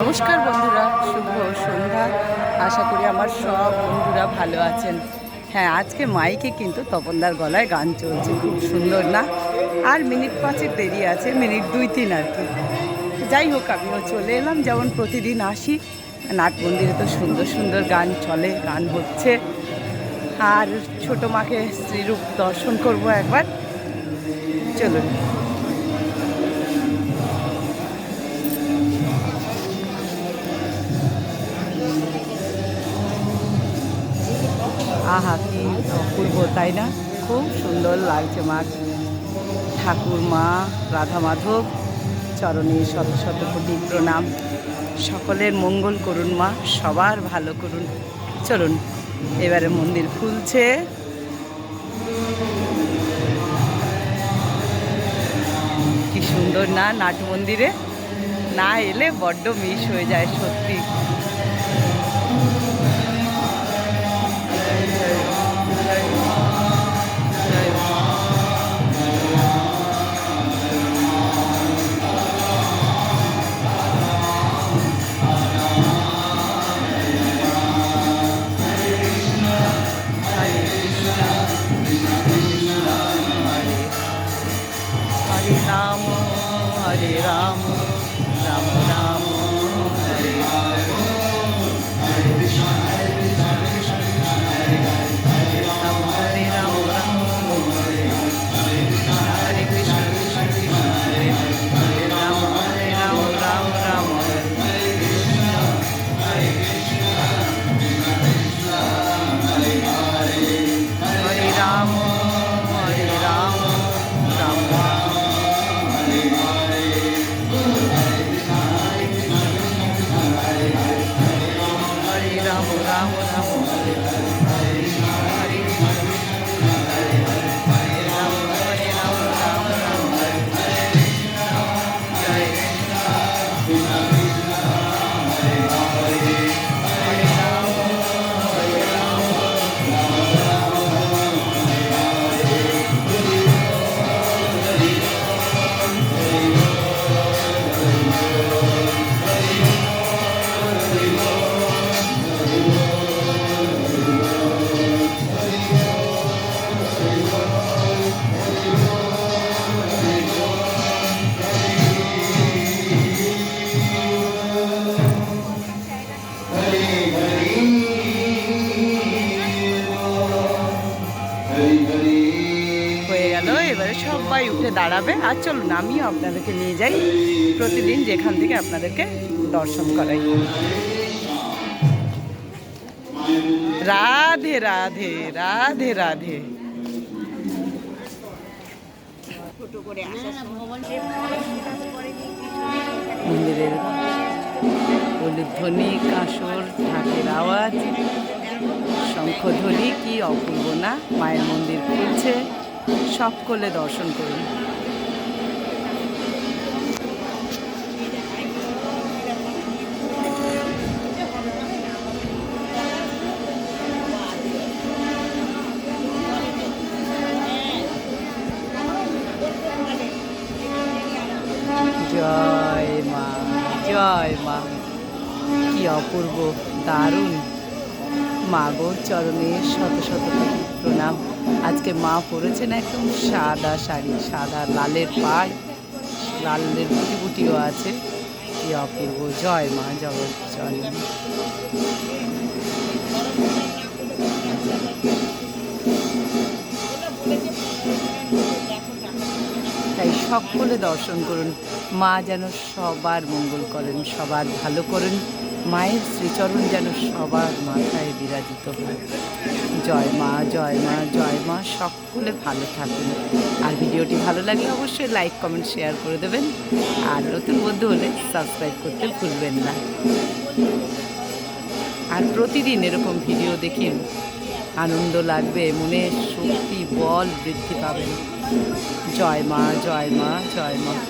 নমস্কার বন্ধুরা, শুভ সন্ধ্যা। আশা করি আমার সব বন্ধুরা ভালো আছেন। হ্যাঁ, আজকে মাইকে কিন্তু তপনদার গলায় গান চলছে, খুব সুন্দর না? আর মিনিট 5 দেরি আছে, মিনিট 2-3 আর কি। যাই হোক, আমিও চলে এলাম, যেমন প্রতিদিন আসি। নাট মন্দিরে তো সুন্দর সুন্দর গান চলে, গান হচ্ছে। আর ছোটো মাকে শ্রীরূপ দর্শন করব একবার। চলুন। আহা, কি অপূর্ব, তাই না? খুব সুন্দর লাগছে মা। ঠাকুর মা রাধা মাধব চরণে শত শত কোটি প্রণাম। সকলের মঙ্গল করুন মা, সবার ভালো করুন। চলুন, এবারে মন্দির খুলছে। কি সুন্দর না নাট মন্দিরে? না এলে বড্ড মিস হয়ে যায় সত্যি। হরে রাম হরে রাম, রাম রাম হরে হরে, হরে কৃষ্ণ কৃষ্ণ হরে হরে, রাম হরে রাম রাম হরে হরে, হরে কৃষ্ণ কৃষ্ণ কৃষ্ণ হরে হরে, রাম হরে রাম রাম রাম হরে কৃষ্ণ, হরে কৃষ্ণ কৃষ্ণ হরে হরে, হরে রাম হরে রাম, রাম রাম রাম রাম রাম হরে হরে, হরে হরে রাম হরে রাম রাম রাম হরে হরে, জয় হরে রাম হরে রাম, হয়ে গেল। এবারে সবাই উঠে দাঁড়াবে। আর চলুন, আমিও আপনাদেরকে নিয়ে যাই প্রতিদিন যেখান থেকে আপনাদেরকে দর্শন করাই। রাধে রাধে রাধে রাধে। মন্দিরের উলুধ্বনি, কাঁসর, ঢাকের আওয়াজ, শঙ্খধ্বনি, কি অপূর্ব না? মায়ের মন্দির খুলছে, সকলে দর্শন করুন। জয় মা, জয় মা, কি অপূর্ব, দারুণ। মা গো চরণে শত শত কোটি প্রণাম। আজকে মা পরেছেন একদম সাদা শাড়ি, সাদা লালের পাড়, লালের বুটি বুটিও আছে। কি অপূর্ব, জয় মা জগৎ জননী। তাই সকলে দর্শন করুন। মা যেন সবার মঙ্গল করেন, সবার ভালো করেন। মায়ের শ্রীচরণ যেন সবার মাথায় বিরাজিত হয়। জয় মা জয় মা জয় মা। সকলে ভালো থাকুন। আর ভিডিওটি ভালো লাগলে অবশ্যই লাইক কমেন্ট শেয়ার করে দেবেন। আর নতুন বন্ধু হলে সাবস্ক্রাইব করতে ভুলবেন না। আর প্রতিদিন এরকম ভিডিও দেখেন, আনন্দ লাগবে, মনে শক্তি বল বৃদ্ধি পাবেন। জয় মা জয় মা জয় মা।